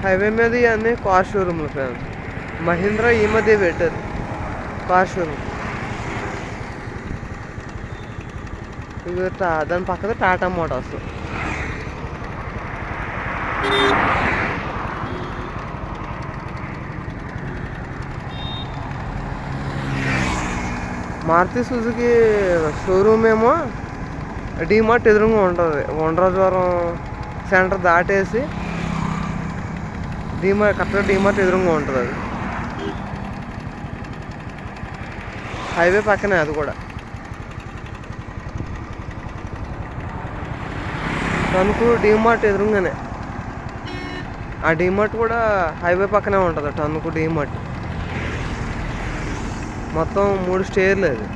Highway మీద ఇవన్నీ car షోరూమ్లు friends. Mahindra ఈ మధ్య పెట్టారు కార్ షోరూమ్. ఇది దాని పక్కన Tata Motors. Maruti Suzuki showroom ఏమో డీమార్ట్ ఎదురుగా ఉంటుంది. వండ్రాజవరం సెంటర్ దాటేసి కరెక్ట్గా డీమార్ట్ ఎదురుగా ఉంటుంది. అది హైవే పక్కనే అది కూడా. తణుకు డీమార్ట్ ఎదురుగానే. ఆ డీమార్ట్ కూడా హైవే పక్కనే ఉంటుంది. తణుకు డీమార్ట్ మొత్తం 3 స్టేర్లు అది.